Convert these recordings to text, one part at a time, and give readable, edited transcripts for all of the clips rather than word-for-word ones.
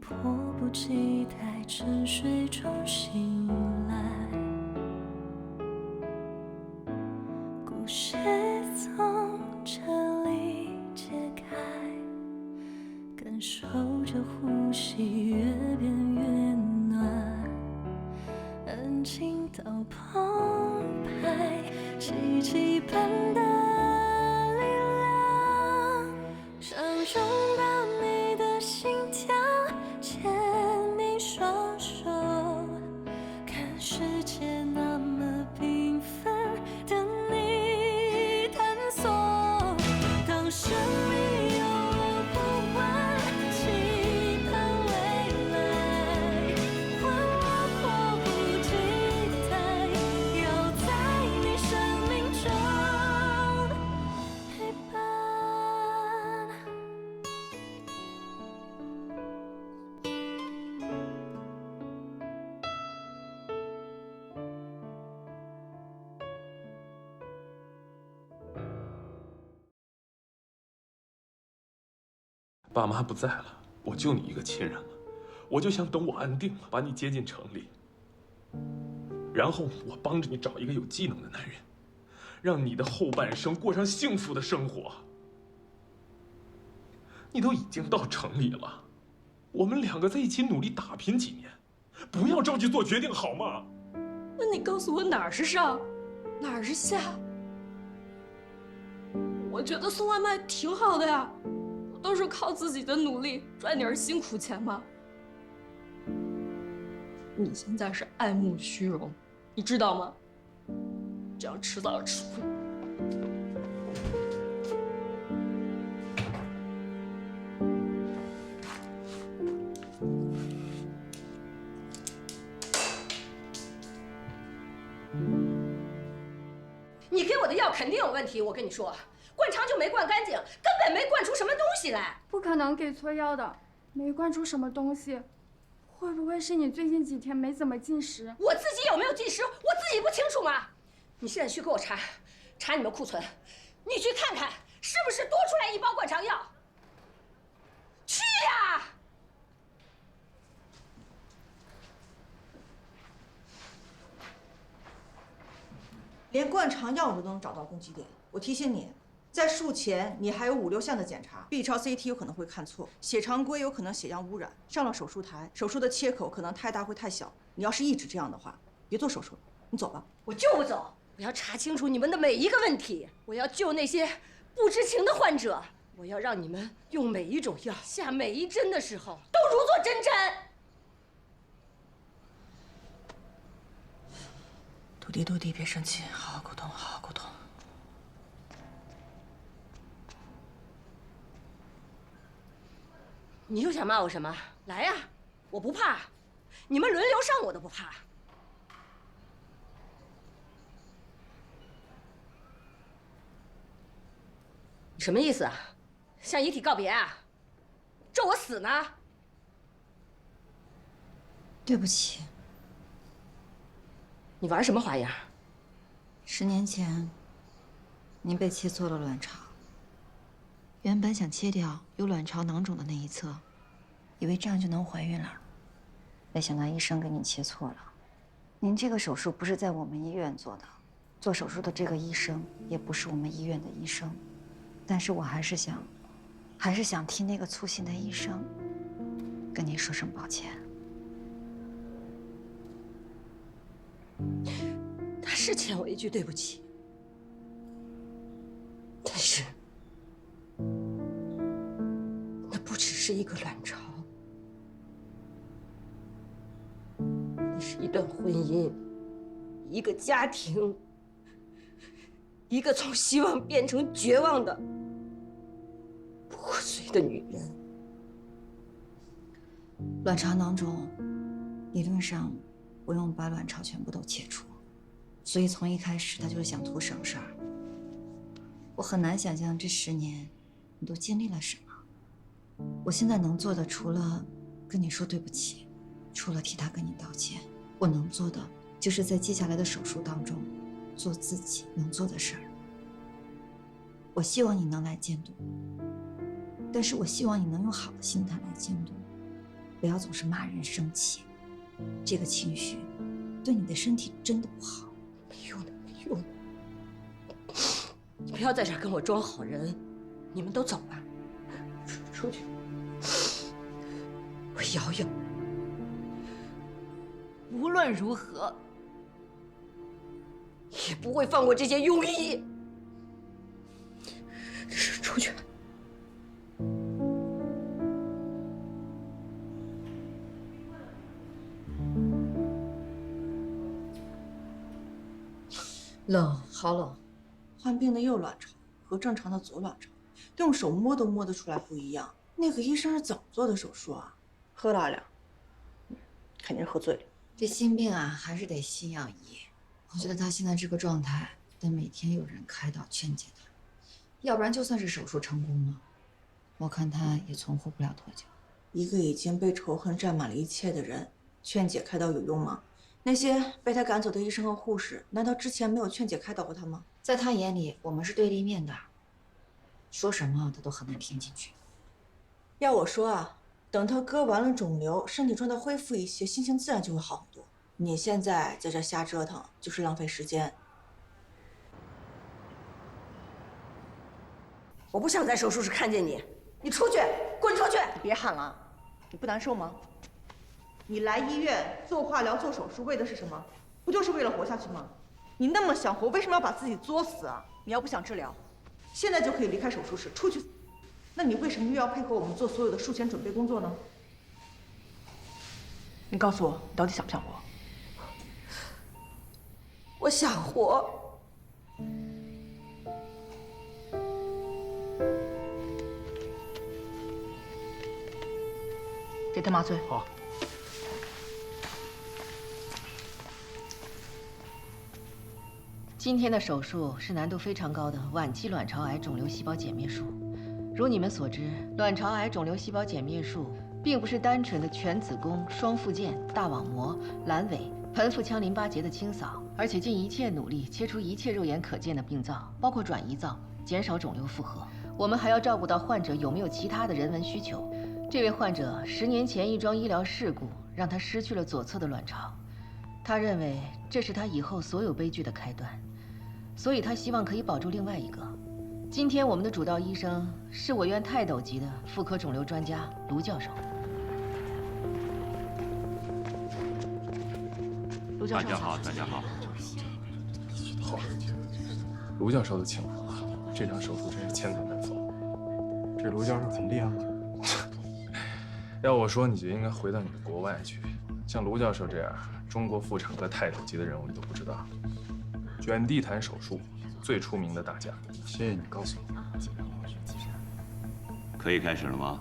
迫不及待沉睡中醒来，故事从这里揭开，感受着呼吸越变越暖，安静到澎湃，奇迹般的力量，想拥抱你的心跳，牵你双手，看世界那么缤纷，等你探索。当生命有了呼唤，期盼未来，换我迫不及待，要在你生命中陪伴。爸妈不在了，我就你一个亲人了，我就想等我安定了，把你接进城里，然后我帮着你找一个有技能的男人，让你的后半生过上幸福的生活。你都已经到城里了，我们两个在一起努力打拼几年，不要着急做决定好吗？那你告诉我哪儿是上，哪儿是下？我觉得送外卖挺好的呀，不都是靠自己的努力赚点辛苦钱吗？你现在是爱慕虚荣，你知道吗？这样迟早要吃亏。你给我的药肯定有问题，我跟你说，灌肠就没灌干净，根本没灌出什么东西来。不可能给错药的，没灌出什么东西。会不会是你最近几天没怎么进食？我自己有没有进食，我自己不清楚吗？你现在去给我查你们库存，你去看看是不是多出来一包灌肠药。去呀！连灌肠药都能找到攻击点。我提醒你，在术前你还有5、6项的检查 ，B 超、CT 有可能会看错，血常规有可能血样污染。上了手术台，手术的切口可能太大会太小。你要是一直这样的话，别做手术了，你走吧。我就不走，我要查清楚你们的每一个问题，我要救那些不知情的患者，我要让你们用每一种药、下每一针的时候都如坐针毡。徒弟，别生气，好好沟通，好好沟通。你又想骂我什么？来呀，我不怕，你们轮流上我都不怕。你什么意思啊？向遗体告别啊？咒我死呢？对不起，你玩什么花样10年前，您被切错了卵巢。原本想切掉有卵巢囊肿的那一侧，以为这样就能怀孕了。没想到医生给你切错了。您这个手术不是在我们医院做的，做手术的这个医生也不是我们医院的医生。但是我还是想替那个粗心的医生跟您说声抱歉。他是欠我一句对不起，但是那不只是一个卵巢，那是一段婚姻，一个家庭，一个从希望变成绝望的破碎的女人。卵巢囊肿，理论上不用把卵巢全部都切除，所以从一开始他就是想图省事儿。我很难想象这10年你都经历了什么。我现在能做的，除了跟你说对不起，除了替他跟你道歉，我能做的就是在接下来的手术当中做自己能做的事儿。我希望你能来监督，但是我希望你能用好的心态来监督，不要总是骂人生气，这个情绪对你的身体真的不好。没用的，没用的。你不要在这儿跟我装好人，你们都走吧，出去。我瑶瑶，无论如何也不会放过这些庸医。出去。冷，好冷。患病的右卵巢和正常的左卵巢，用手摸都摸得出来不一样。那个医生是怎么做的手术啊？喝了2两，肯定是喝醉了。这心病啊，还是得心药医。我觉得他现在这个状态，得每天有人开导劝解他，要不然就算是手术成功了，我看他也存活不了多久。一个已经被仇恨占满了一切的人，劝解开导有用吗？那些被他赶走的医生和护士，难道之前没有劝解开导过他吗？在他眼里，我们是对立面的，说什么他都很难听进去。要我说啊，等他割完了肿瘤，身体状态恢复一些，心情自然就会好很多。你现在在这瞎折腾，就是浪费时间。我不想在手术室看见你，你出去，滚出去！你别喊了，你不难受吗？你来医院做化疗、做手术，为的是什么？不就是为了活下去吗？你那么想活，为什么要把自己作死啊？你要不想治疗，现在就可以离开手术室出去。那你为什么又要配合我们做所有的术前准备工作呢？你告诉我，你到底想不想活？我想活。给他麻醉。好。今天的手术是难度非常高的晚期卵巢癌肿瘤细胞减灭术。如你们所知，卵巢癌肿瘤细胞减灭术并不是单纯的全子宫、双附件、大网膜、阑尾、盆腹腔淋巴结的清扫，而且尽一切努力切除一切肉眼可见的病灶，包括转移灶，减少肿瘤负荷。我们还要照顾到患者有没有其他的人文需求。这位患者10年前一桩医疗事故让他失去了左侧的卵巢，他认为这是他以后所有悲剧的开端。所以他希望可以保住另外一个。今天我们的主刀医生是我院泰斗级的妇科肿瘤专家卢教授。卢教授，大家好，大家好。好，卢教授都请来了，这场手术真是千载难逢。这卢教授很厉害。要我说，你就应该回到你的国外去。像卢教授这样中国妇产科泰斗级的人物，你都不知道。卷地毯手术最出名的大家，谢谢你告诉我。可以开始了吗？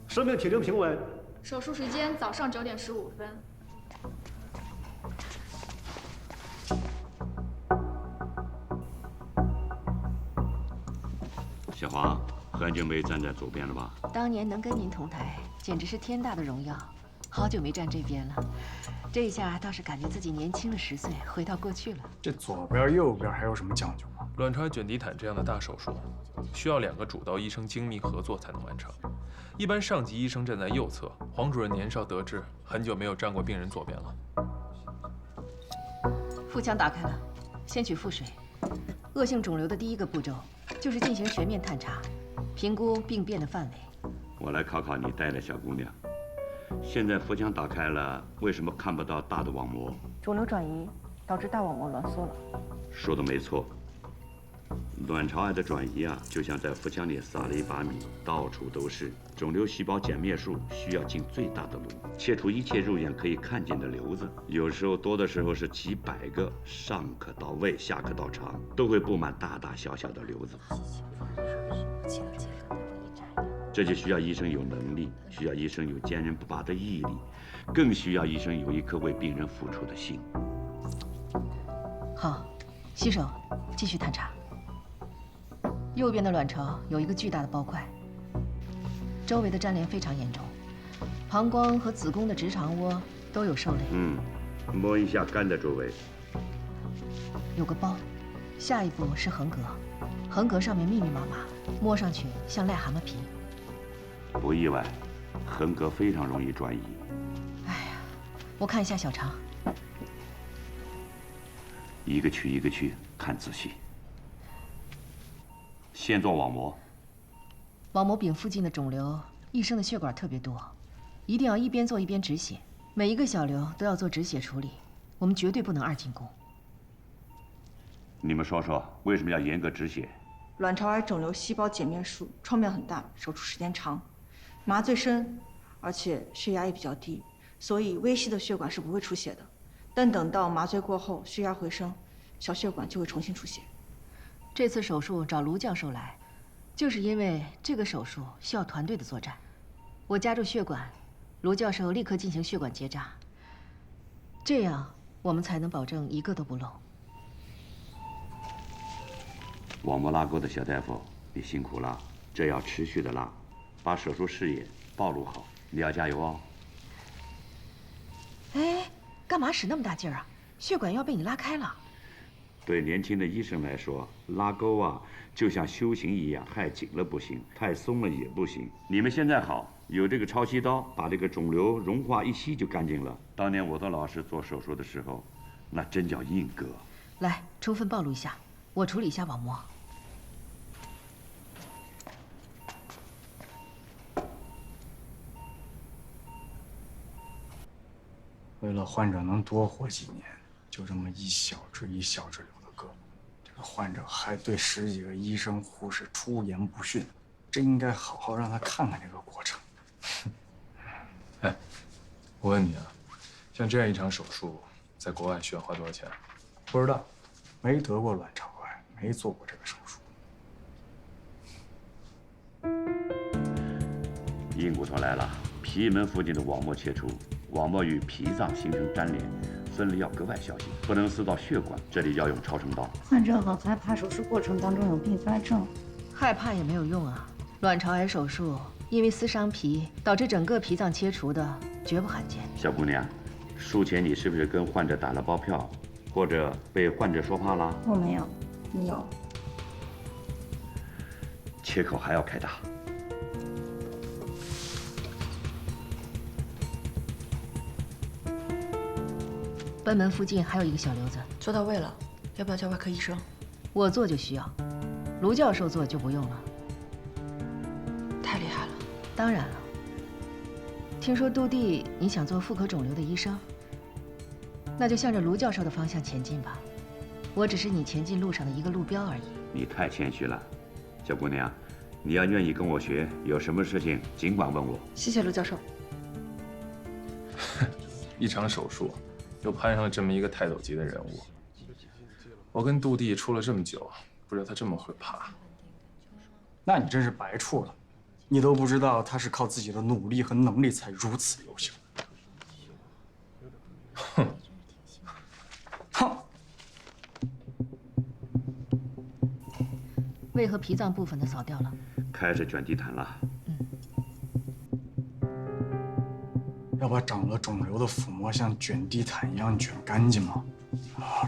生命体征平稳。手术时间早上9点15分。小黄，很久没站在左边了吧？当年能跟您同台，简直是天大的荣耀。好久没站这边了，这一下倒是感觉自己年轻了10岁，回到过去了。这左边、右边还有什么讲究吗？卵巢卷地毯这样的大手术，需要2个主刀医生精密合作才能完成。一般上级医生站在右侧，黄主任年少得志，很久没有站过病人左边了。腹腔打开了，先取腹水。恶性肿瘤的第一个步骤就是进行全面探查，评估病变的范围。我来考考你带的小姑娘。现在腹腔打开了，为什么看不到大的网膜？肿瘤转移导致大网膜挛缩了。说的没错。卵巢癌的转移啊，就像在腹腔里撒了一把米，到处都是。肿瘤细胞减灭术需要尽最大的努力，切除一切肉眼可以看见的瘤子，有时候多的时候是几百个，上可到胃，下可到肠，都会布满大大小小的瘤子。这就需要医生有能力，需要医生有坚韧不拔的毅力，更需要医生有一颗为病人付出的心。好，洗手，继续探查。右边的卵巢有一个巨大的包块，周围的粘连非常严重，膀胱和子宫的直肠窝都有受累。摸一下肝的周围，有个包。下一步是横膈，横膈上面密密麻麻，摸上去像癞蛤蟆皮。不意外，横膈非常容易转移。哎呀，我看一下小肠。一个区一个区看仔细。先做网膜。网膜柄附近的肿瘤，医生的血管特别多，一定要一边做一边止血，每一个小瘤都要做止血处理，我们绝对不能二进宫。你们说说，为什么要严格止血？卵巢癌肿瘤细胞减灭术创面很大，手术时间长，麻醉深，而且血压也比较低，所以微细的血管是不会出血的。但等到麻醉过后，血压回升，小血管就会重新出血。这次手术找卢教授来，就是因为这个手术需要团队的作战。我夹住血管，卢教授立刻进行血管结扎，这样我们才能保证一个都不漏。网膜拉钩的小大夫，你辛苦了，这要持续的拉，把手术视野暴露好，你要加油哦。哎，干嘛使那么大劲儿啊？血管要被你拉开了。对年轻的医生来说，拉钩啊，就像修行一样，太紧了不行，太松了也不行。你们现在好，有这个超细刀，把这个肿瘤融化一吸就干净了。当年我的老师做手术的时候，那真叫硬割。来，充分暴露一下，我处理一下网膜。为了患者能多活几年，就这么一小支一小支留的割，这个患者还对10几个医生护士出言不逊，真应该好好让他看看这个过程。哎，我问你啊，像这样一场手术，在国外需要花多少钱？不知道，没得过卵巢癌，没做过这个手术。硬骨头来了，皮门附近的网膜切除，网膜与脾脏形成粘连，分离要格外小心，不能撕到血管，这里要用超声刀。患者很害怕手术过程当中有并发症，害怕也没有用啊！卵巢癌手术因为撕伤皮导致整个脾脏切除的，绝不罕见。小姑娘，术前你是不是跟患者打了包票，或者被患者说怕了？我没有，你有。切口还要开大。贲门附近还有一个小瘤子，做到位了，要不要叫外科医生？我做就需要，卢教授做就不用了。太厉害了。当然了。听说杜弟你想做妇科肿瘤的医生，那就向着卢教授的方向前进吧。我只是你前进路上的一个路标而已。你太谦虚了，小姑娘，你要愿意跟我学，有什么事情尽管问我。谢谢卢教授。一场手术，又攀上了这么一个泰斗级的人物。我跟杜弟处了这么久，不知道他这么会爬。那你真是白处了，你都不知道他是靠自己的努力和能力才如此优秀。哼，哼。胃和脾脏部分的扫掉了，开始卷地毯了。要把长了肿瘤的腹膜像卷地毯一样卷干净吗？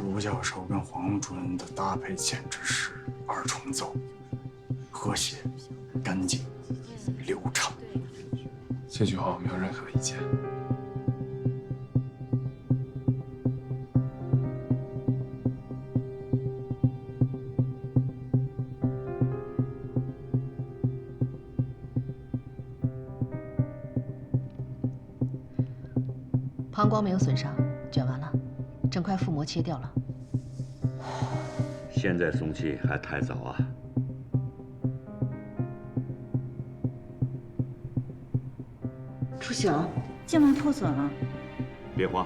卢教授跟黄主任的搭配简直是2重奏，和谐、干净、流畅。这句话我没有任何意见。膀胱没有损伤，卷完了，整块腹膜切掉了。现在松气还太早啊。出血了，静脉破损了。别慌，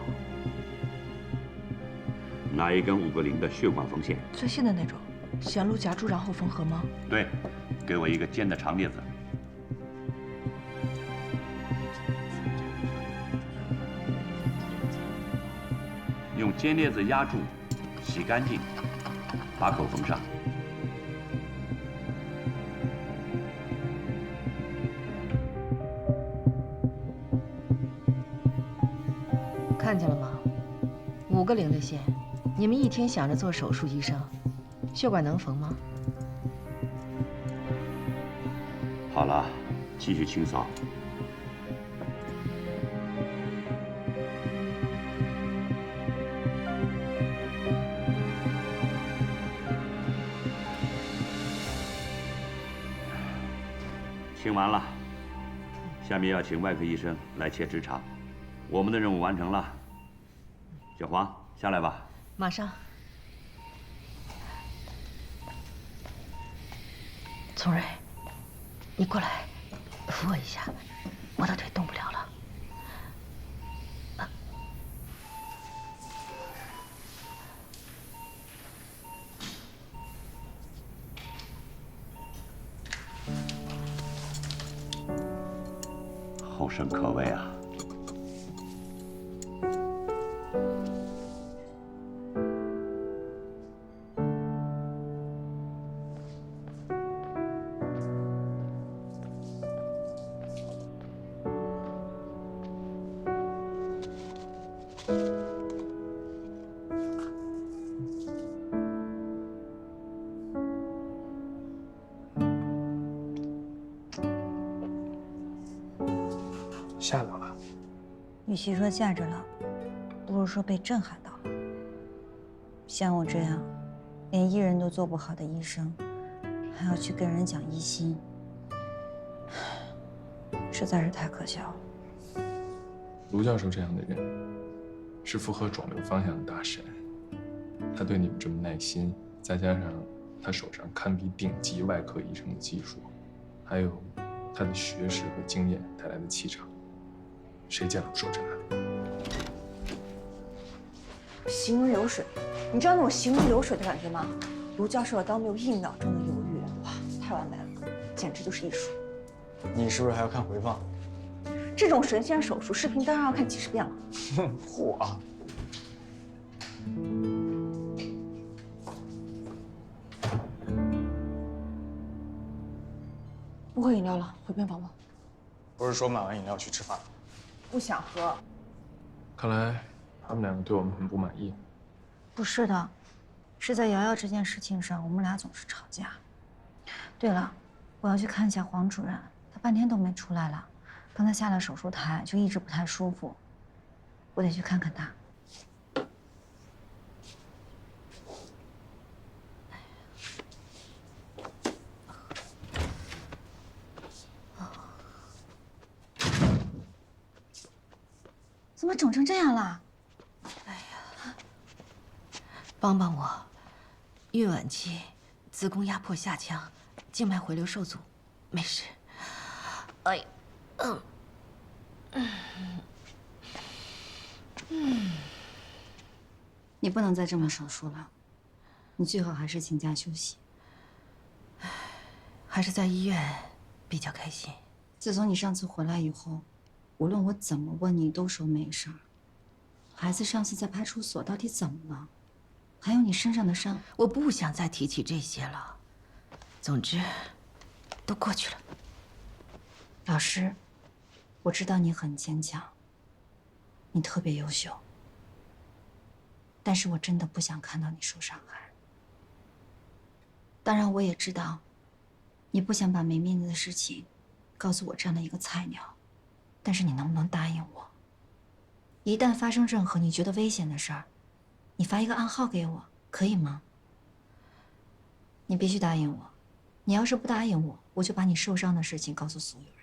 拿一根5个0的血管缝线，最细的那种，沿路夹住然后缝合吗？对，给我一个尖的长镊子。用尖镊子压住，洗干净，把口缝上。看见了吗？5个0的线，你们一天想着做手术医生，血管能缝吗？好了，继续清扫。清完了，下面要请外科医生来切直肠。我们的任务完成了，小黄下来吧。马上。聪蕊，你过来，扶我一下，我的腿动不了了。后生可畏啊！吓到了。与其说吓着了，不如说被震撼到了。像我这样连医人都做不好的医生，还要去跟人讲医心，实在是太可笑了。卢教授这样的人，是符合肿瘤方向的大神。他对你们这么耐心，再加上他手上堪比顶级外科医生的技术，还有他的学识和经验带来的气场，谁见了不说震撼？行云流水，你知道那种行云流水的感觉吗？卢教授的刀没有1秒钟的犹豫，哇，太完美了，简直就是艺术。你是不是还要看回放？这种神仙手术视频当然要看几10遍了。嚯！不喝饮料了，回病房吧。不是说买完饮料去吃饭？不想喝。看来他们两个对我们很不满意。不是的，是在瑶瑶这件事情上，我们俩总是吵架。对了，我要去看一下黄主任，他半天都没出来了。刚才下了手术台，就一直不太舒服，我得去看看他。怎么肿成这样了？哎呀，帮帮我！孕晚期，子宫压迫下腔，静脉回流受阻，没事。哎，你不能再这么手术了，你最好还是请假休息。还是在医院比较开心。自从你上次回来以后，无论我怎么问你，都说没事儿。孩子上次在派出所到底怎么了？还有你身上的伤，我不想再提起这些了。总之，都过去了。老师，我知道你很坚强，你特别优秀，但是我真的不想看到你受伤害。当然，我也知道，你不想把没面子的事情告诉我这样的一个菜鸟，但是你能不能答应我，一旦发生任何你觉得危险的事儿，你发一个暗号给我，可以吗？你必须答应我，你要是不答应我，我就把你受伤的事情告诉所有人。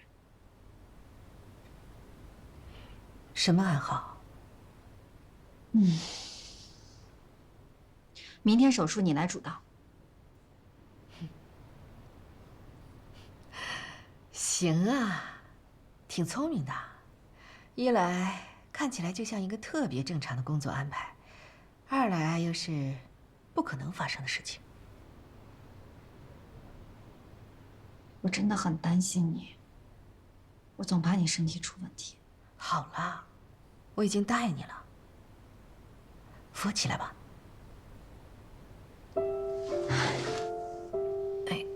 什么暗号？明天手术你来主导。行啊，挺聪明的。一来看起来就像一个特别正常的工作安排，二来又是不可能发生的事情。我真的很担心你，我总怕你身体出问题。好了，我已经答应你了。扶起来吧。哎，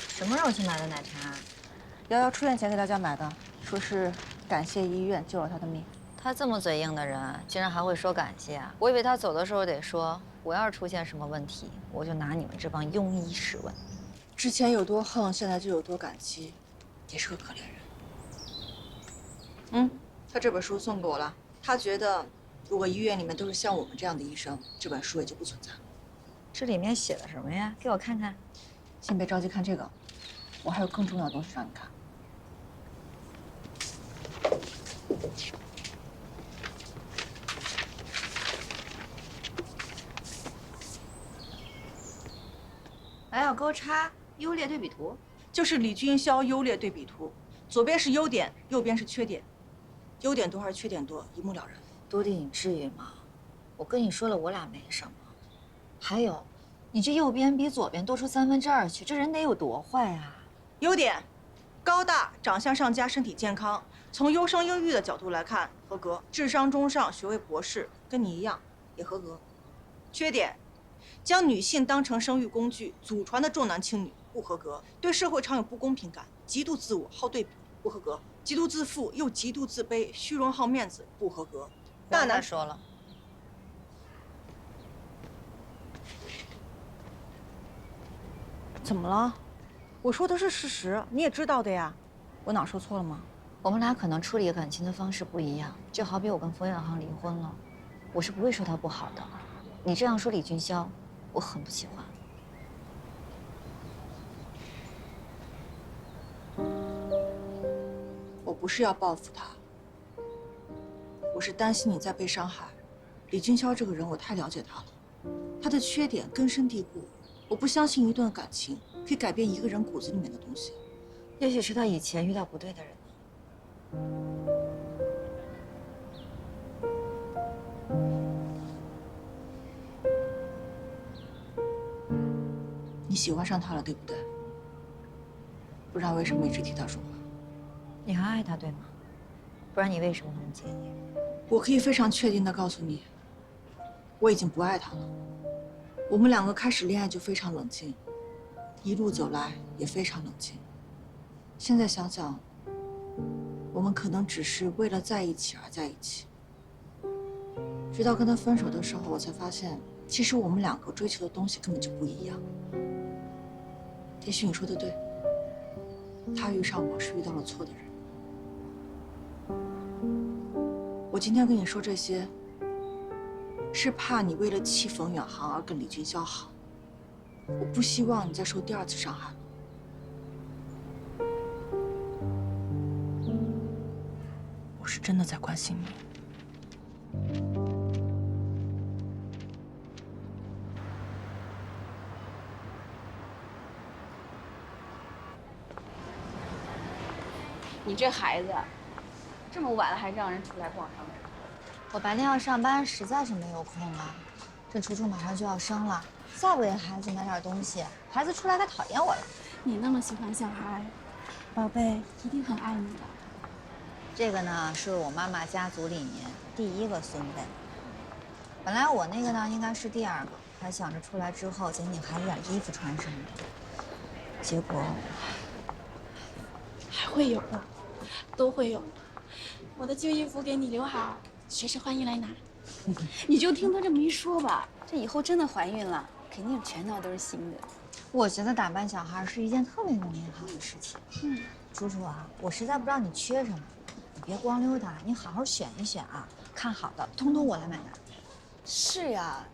什么时候去买的奶茶？瑶瑶出院前给大家买的，说是感谢医院救了她的命。他这么嘴硬的人，竟然还会说感谢？我以为他走的时候得说，我要是出现什么问题，我就拿你们这帮庸医试问。之前有多横，现在就有多感激，也是个可怜人。他这本书送给我了。他觉得，如果医院里面都是像我们这样的医生，这本书也就不存在了。这里面写的什么呀？给我看看。先别着急看这个，我还有更重要的东西让你看。还要给我插优劣对比图，就是李军霄优劣对比图，左边是优点，右边是缺点，优点多还是缺点多，一目了然。多点你至于吗？我跟你说了，我俩没什么。还有，你这右边比左边多出2/3去，这人得有多坏啊？优点，高大，长相上佳，身体健康。从优生优育的角度来看，合格。智商中上，学位博士，跟你一样，也合格。缺点，将女性当成生育工具，祖传的重男轻女，不合格。对社会常有不公平感，极度自我，好对比，不合格。极度自负又极度自卑，虚荣好面子，不合格。大男说了。怎么了？我说的是事实，你也知道的呀。我哪说错了吗？我们俩可能处理感情的方式不一样，就好比我跟冯远航离婚了，我是不会说他不好的。你这样说李军霄，我很不喜欢。我不是要报复他，我是担心你再被伤害。李军霄这个人，我太了解他了，他的缺点根深蒂固。我不相信一段感情可以改变一个人骨子里面的东西。也许是他以前遇到不对的人呢。你喜欢上他了，对不对？不然为什么一直替他说话？你还爱他对吗？不然你为什么那么介意？我可以非常确定地告诉你，我已经不爱他了。我们2个开始恋爱就非常冷静，一路走来也非常冷静。现在想想，我们可能只是为了在一起而在一起。直到跟他分手的时候，我才发现，其实我们2个追求的东西根本就不一样。也许你说的对，他遇上我是遇到了错的人。我今天跟你说这些，是怕你为了气冯远航而跟李军霄好。我不希望你再受第2次伤害了。我是真的在关心你。你这孩子，这么晚了还让人出来逛商场。我白天要上班，实在是没有空啊。这楚楚马上就要生了，再不给孩子买点东西，孩子出来该讨厌我了。你那么喜欢小孩，宝贝一定很爱你的。这个呢，是我妈妈家族里面第1个孙辈。本来我那个呢，应该是第2个，还想着出来之后捡捡孩子点衣服穿什么的。结果还会有的，都会有的。我的旧衣服给你留好，随时欢迎来拿。你就听他这么一说吧，这以后真的怀孕了，肯定全套都是新的。我觉得打扮小孩是一件特别美好的事情。楚楚啊，我实在不知道你缺什么，你别光溜达，你好好选一选啊，看好的，通通我来买单。是呀，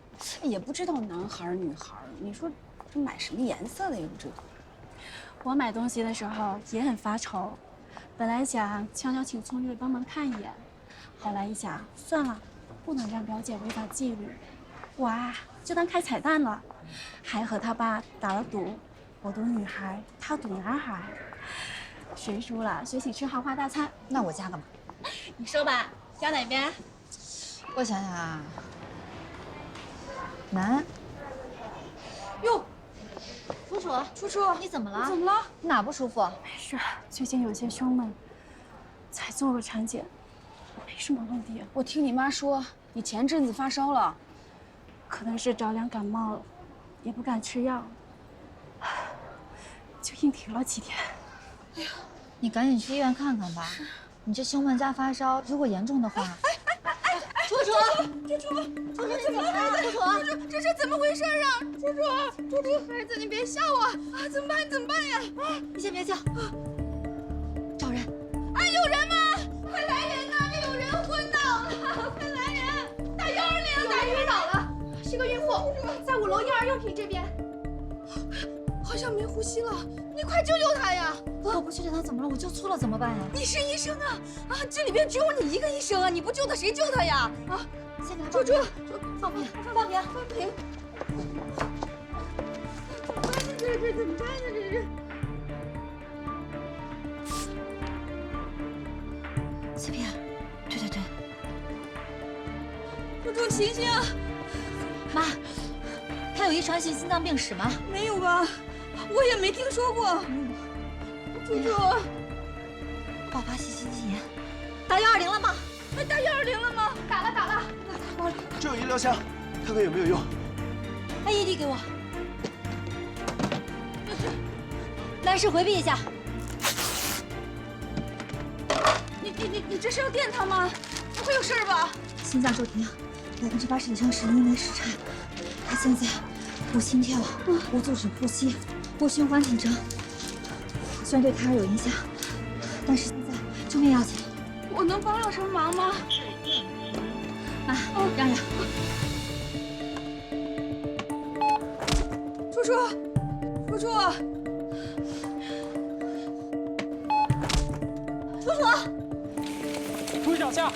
也不知道男孩女孩，你说这买什么颜色的也不知道。我买东西的时候也很发愁，本来想悄悄请聪月帮忙看一眼，后来一想，算了，不能让表姐违反纪律，我啊就当开彩蛋了，还和他爸打了赌，我赌女孩，他赌男孩，谁输了谁请吃豪华大餐。那我加个码，你说吧，加哪边？我想想啊，男。哟。楚楚，你怎么了？怎么了？你哪不舒服？没事，最近有些胸闷，才做个产检，没什么问题。我听你妈说，你前阵子发烧了，可能是着凉感冒了，也不敢吃药，就硬挺了几天。哎呀，你赶紧去医院看看吧。你这胸闷加发烧，如果严重的话……楚楚，你怎么了？楚楚，这怎么回事啊？猪，孩子，你别吓我啊！怎么办呀？你先别叫，找人。啊，有人吗？快来人呐！这有人昏倒了，快来人！打120，打晕倒了，是个孕妇，在5楼婴儿用品这边，好像没呼吸了，你快救救她呀！我不去救她怎么了？我救错了怎么办呀？你是医生啊！这里边只有你一个医生啊！你不救她谁救她呀？啊！先给她猪，放平。这怎么办呢？这是。CPR，对。猪，醒醒！妈，她有遗传性心脏病史吗？没有吧？我也没听说过。猪，爆发性心肌炎，打120了吗？打120了吗？打了。这有医疗箱，看看有没有用。AED 给我。男士回避一下。你这是要电他吗？不会有事吧？心脏骤停，80%以上是因为时差。他现在无心跳、无阻止呼吸、无循环紧张，虽然对胎儿有影响，但是现在救命要紧。我能帮上什么忙吗？妈，让。猪，注意脚下。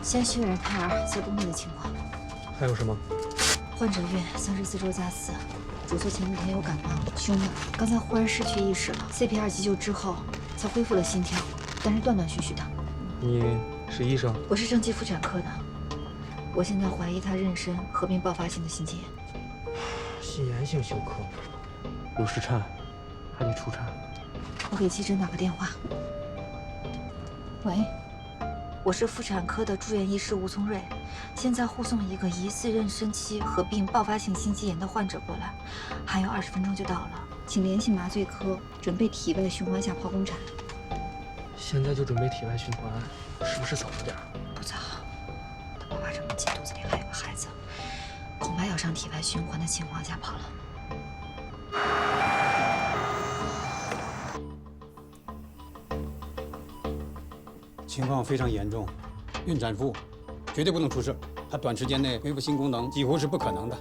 先确认胎儿在宫内的情况。还有什么？患者孕34周加4，主诉前几天有感冒、胸闷，刚才忽然失去意识了。CPR 急救之后才恢复了心跳，但是断断续续的。你是医生？我是正畸妇产科的。我现在怀疑他妊娠合并爆发性的心肌炎。心源性休克，有时差，还得出差。我给急诊打个电话。喂，我是妇产科的住院医师吴聪瑞，现在护送一个疑似妊娠期合并爆发性心肌炎的患者过来，还有20分钟就到了，请联系麻醉科，准备体外循环下剖宫产。现在就准备体外循环，是不是早了点？不早，他爸爸这么急，肚子里还有个孩子，恐怕要上体外循环的情况下跑了。情况非常严重，孕产妇绝对不能出事，她短时间内恢复性功能几乎是不可能的。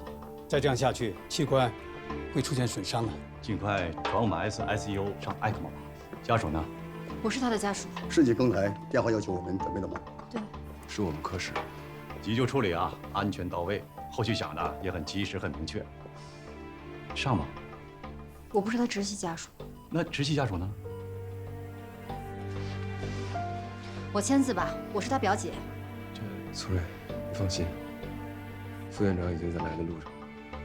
再这样下去，器官会出现损伤的。尽快传我们 ICU 上ECMO吧。家属呢？我是他的家属。市级更台电话要求我们准备了吗？对，是我们科室。急救处理啊，安全到位，后续想的也很及时、很明确。上吧。我不是他直系家属。那直系家属呢？我签字吧，我是他表姐。苏瑞，你放心，副院长已经在来的路上。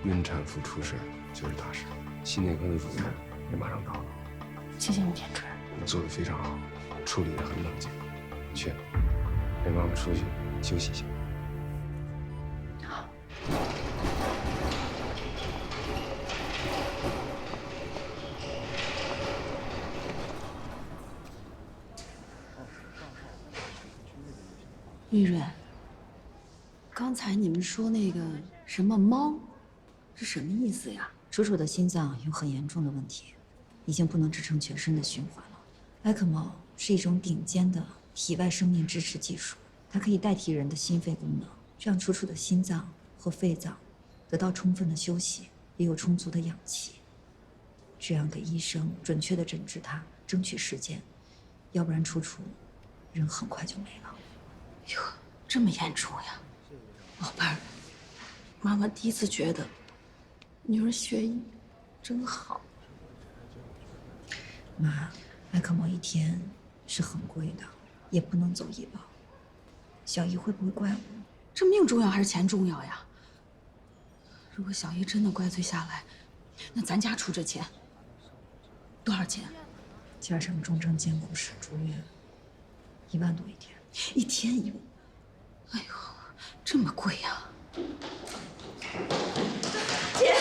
孕产妇出事就是大事，心内科的主任也马上到了。谢谢你，田主任。你做得非常好，处理得很冷静。去，陪妈妈出去休息一下。好。玉润，刚才你们说那个什么猫，是什么意思呀？楚楚的心脏有很严重的问题，已经不能支撑全身的循环了。ECMO 是一种顶尖的体外生命支持技术，它可以代替人的心肺功能，让楚楚的心脏和肺脏得到充分的休息，也有充足的氧气，这样给医生准确的诊治她，争取时间，要不然楚楚人很快就没了。哟，这么严重呀，宝贝儿，妈妈第一次觉得女儿学医真好。妈，ECMO一天是很贵的，也不能走医保。小姨会不会怪我？这命重要还是钱重要呀？如果小姨真的怪罪下来，那咱家出这钱。多少钱？加上重症监护室住院，1万多一天。一天1万？哎呦，这么贵呀！姐。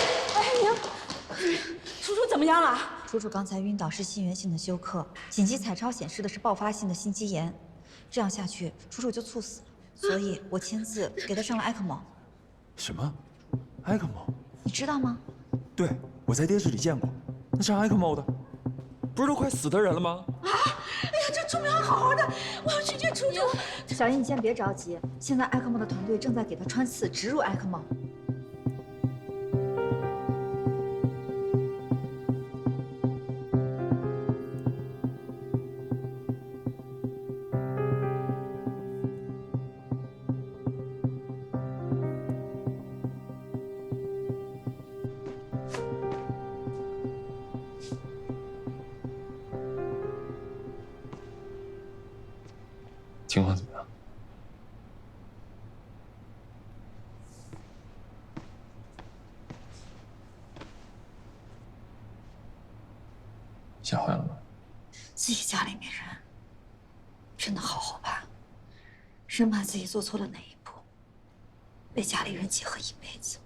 怎么样了？楚楚刚才晕倒是心源性的休克，紧急彩超显示的是爆发性的心肌炎，这样下去楚楚就猝死了。所以我亲自给她上了埃克莫。什么？埃克莫？你知道吗？对，我在电视里见过。那上埃克莫的，不是都快死的人了吗？哎呀，这楚明还好好的，我要去见楚楚。小姨，你先别着急，现在埃克莫的团队正在给她穿刺植入埃克莫。情况怎么样？吓坏了吗？自己家里面人真的好后怕，生怕自己做错了哪一步，被家里人记恨一辈子。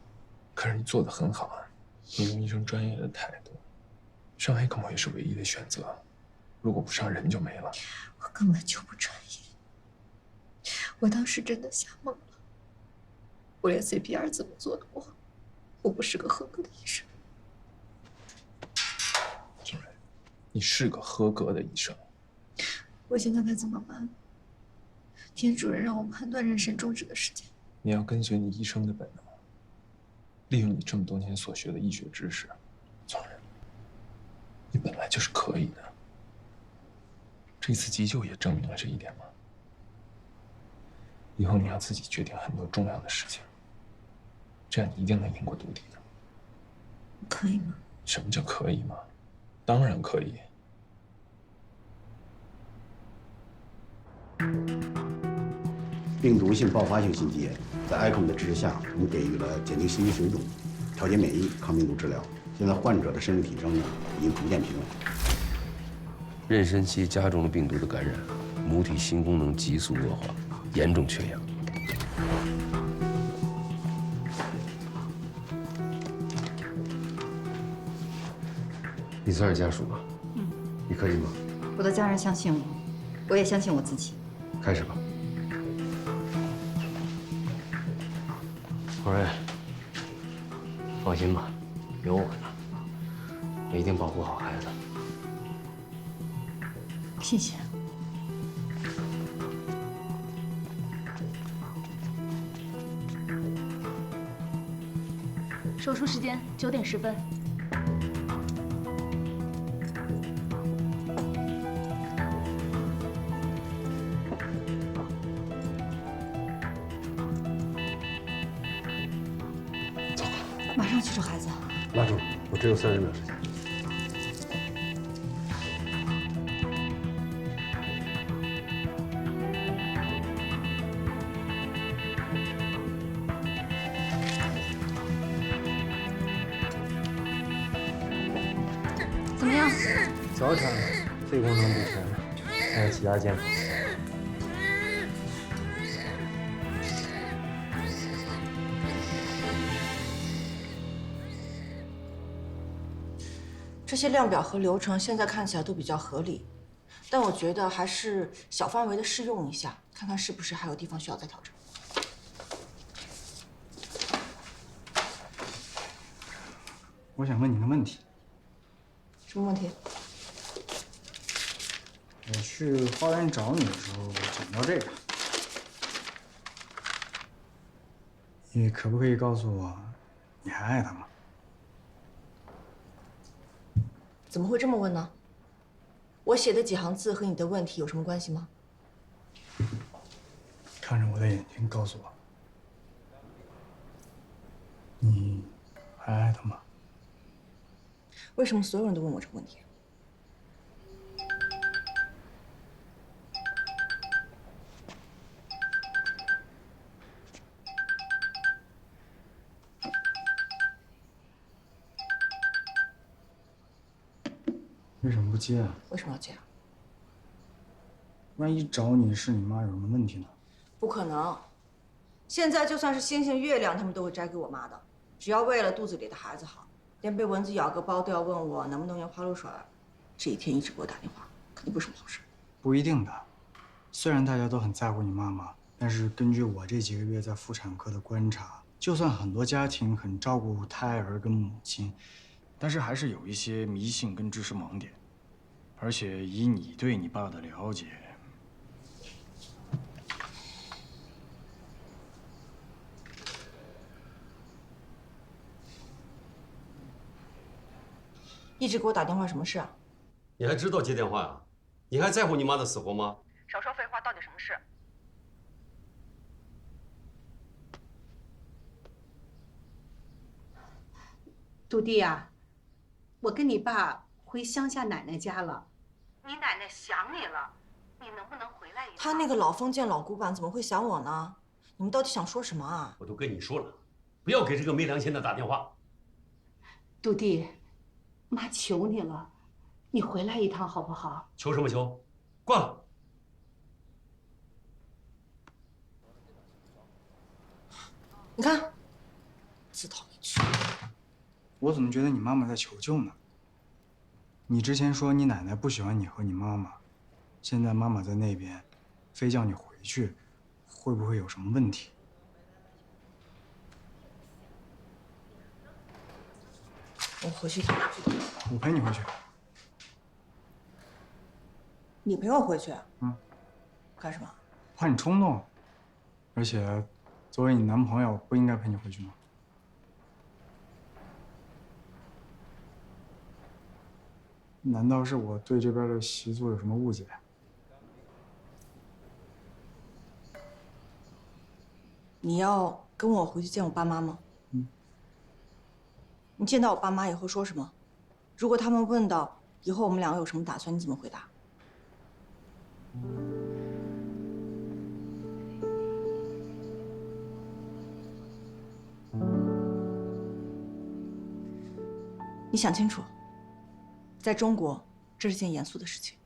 可是你做得很好啊，你用医生专业的态度，上埃克莫也是唯一的选择，如果不上人就没了。我根本就不专业。我当时真的吓懵了，我连 CPR 怎么做都忘了，我不是个合格的医生。宋蕊，你是个合格的医生。我现在该怎么办？田主任让我判断妊娠终止的时间。你要跟随你医生的本能，利用你这么多年所学的医学知识，宋蕊，你本来就是可以的。这次急救也证明了这一点吗？以后你要自己决定很多重要的事情，这样你一定能赢过毒敌的。可以吗？什么叫可以吗？当然可以。病毒性爆发性心肌炎，在埃克莫的支持下，我们给予了减轻心肌水肿、调节免疫、抗病毒治疗。现在患者的身体体征呢，已经逐渐平稳。妊娠期加重了病毒的感染，母体心功能急速恶化，严重缺氧。你算是家属吧？你可以吗？我的家人相信我，我也相信我自己。开始吧。黄瑞，放心吧，有我呢，我一定保护好孩子。谢谢。手术时间9点10分。马上去找孩子。拉住，我只有30秒时间。怎么样？早产，肺功能不全，还有其他健康。这些量表和流程现在看起来都比较合理，但我觉得还是小范围的试用一下，看看是不是还有地方需要再调整。我想问你个问题。什么问题？我去花园找你的时候讲到这个，你可不可以告诉我，你还爱他吗？怎么会这么问呢？我写的几行字和你的问题有什么关系吗？看着我的眼睛告诉我，你还爱他吗？为什么所有人都问我这个问题？为什么不接啊？为什么要这样？万一找你是你妈有什么问题呢？不可能！现在就算是星星、月亮，他们都会摘给我妈的，只要为了肚子里的孩子好。连被蚊子咬个包都要问我能不能用花露水，这一天一直给我打电话，肯定不是什么好事。不一定的，虽然大家都很在乎你妈妈，但是根据我这几个月在妇产科的观察，就算很多家庭很照顾胎儿跟母亲，但是还是有一些迷信跟知识盲点。而且以你对你爸的了解，一直给我打电话，什么事啊？你还知道接电话呀？你还在乎你妈的死活吗？少说废话，到底什么事？杜弟呀，我跟你爸回乡下奶奶家了，你奶奶想你了，你能不能回来一趟？他那个老封建老古板怎么会想我呢？你们到底想说什么啊？我都跟你说了，不要给这个没良心的打电话。杜弟，妈求你了，你回来一趟好不好？求什么求？挂了。你看，自讨没趣。我怎么觉得你妈妈在求救呢？你之前说你奶奶不喜欢你和你妈妈，现在妈妈在那边，非叫你回去，会不会有什么问题？我回去。我陪你回去。你陪我回去？嗯。干什么？怕你冲动，而且，作为你男朋友，不应该陪你回去吗？难道是我对这边的习俗有什么误解？你要跟我回去见我爸妈吗？嗯。你见到我爸妈以后说什么？如果他们问到以后我们两个有什么打算，你怎么回答？你想清楚，在中国，这是件严肃的事情。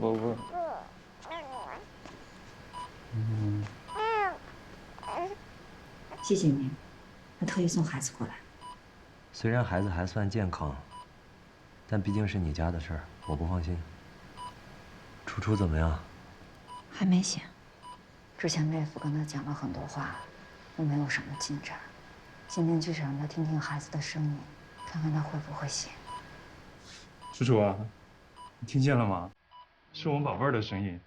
宝贝。谢谢您，还特意送孩子过来。虽然孩子还算健康，但毕竟是你家的事儿，我不放心。楚怎么样？还没醒。之前妹夫跟他讲了很多话，都没有什么进展。今天就是让他听听孩子的声音，看看他会不会醒。楚啊，你听见了吗？是我们宝贝儿的声音，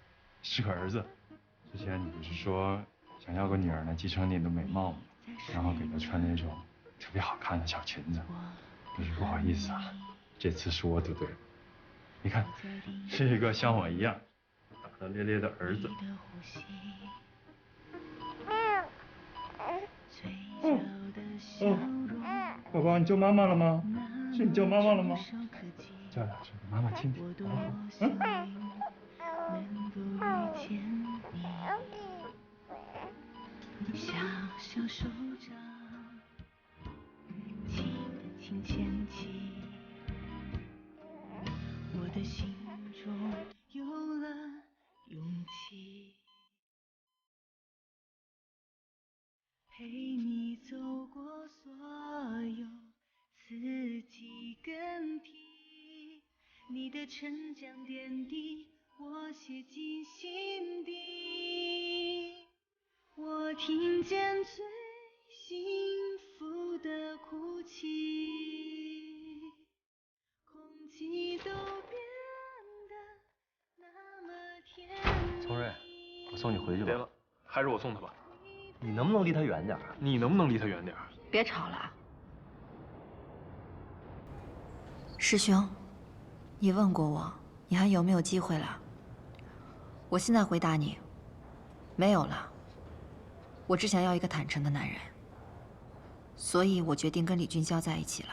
是个儿子。之前你不是说想要个女儿来继承你的美貌吗？然后给她穿那种特别好看的小裙子。可是不好意思啊，这次是我赌对了。你看，是一个像我一样大大咧咧的儿子。宝宝，你叫妈妈了吗？是你叫妈妈了吗？叫两声给妈妈听听。小小手掌，轻轻牵起，我的心中有了勇气，陪你走过所有四季更替，你的成长点滴，我写进心底。我听见最幸福的哭泣，空气都变得那么甜蜜。聪瑞，我送你回去吧。别了，还是我送他吧。你能不能离他远点？你能不能离他远点？别吵了。师兄，你问过我，你还有没有机会了？我现在回答你，没有了。我只想要一个坦诚的男人，所以我决定跟李俊霄在一起了。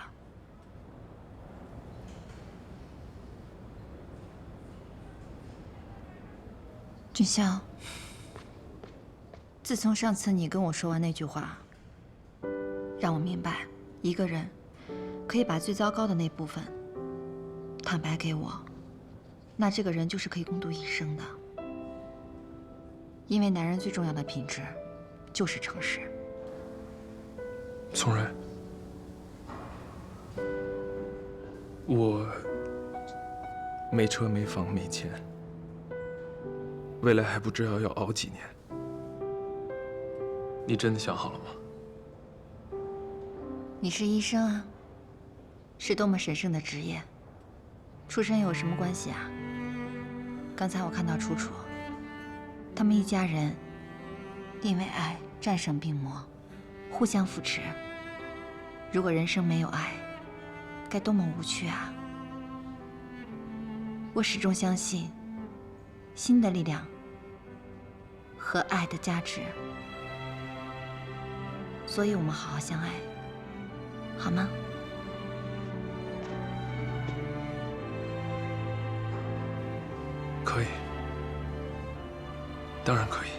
俊霄，自从上次你跟我说完那句话，让我明白，一个人可以把最糟糕的那部分坦白给我，那这个人就是可以共度一生的。因为男人最重要的品质，就是诚实。宋蕊，我没车没房没钱，未来还不知道要熬几年。你真的想好了吗？你是医生啊，是多么神圣的职业，出身有什么关系啊？刚才我看到楚楚，他们一家人因为爱战胜病魔，互相扶持。如果人生没有爱，该多么无趣啊！我始终相信心的力量和爱的价值，所以我们好好相爱，好吗？可以，当然可以。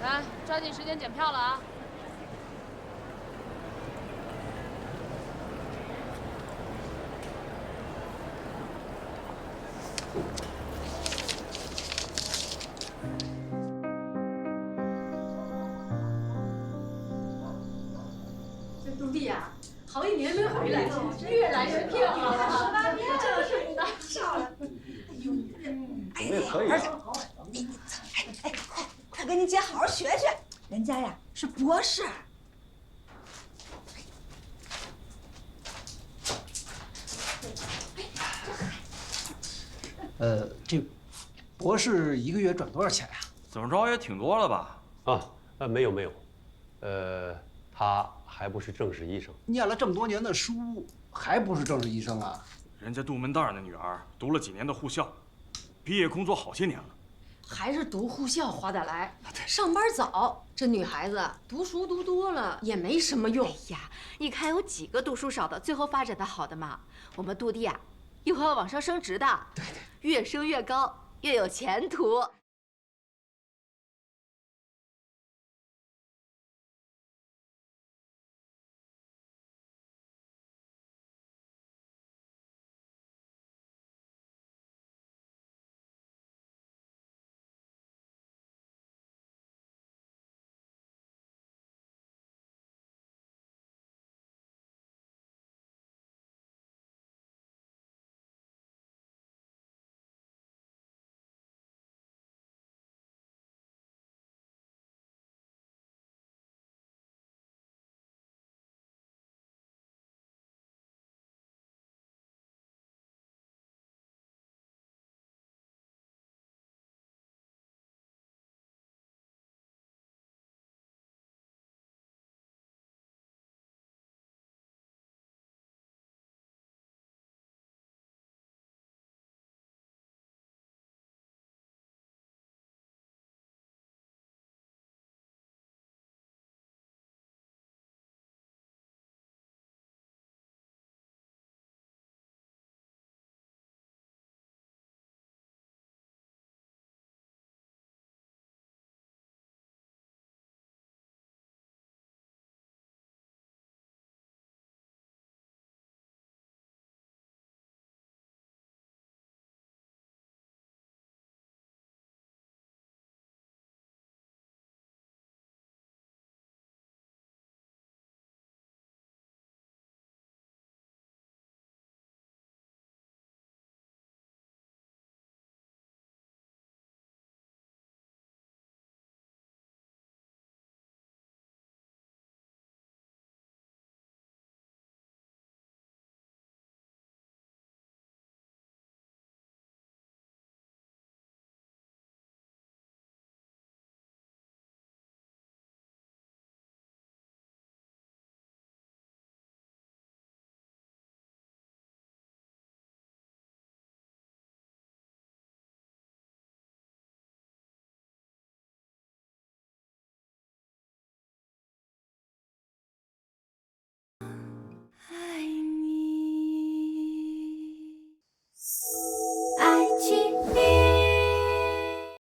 来，抓紧时间检票了啊！这杜弟呀，好几年没回来，越来越漂亮了，这是你的漂亮。我们也可以啊。快跟你姐好好学学，人家呀是博士。这博士一个月赚多少钱呀？怎么着也挺多了吧？没有，他还不是正式医生。念了这么多年的书，还不是正式医生啊？人家杜门蛋的女儿读了几年的护校，毕业工作好些年了。还是读护校划得来，上班早。这女孩子读书读多了也没什么用。哎呀，你看有几个读书少的最后发展的好的嘛？我们杜弟啊，以后要往上升职的，对，越升越高，越有前途。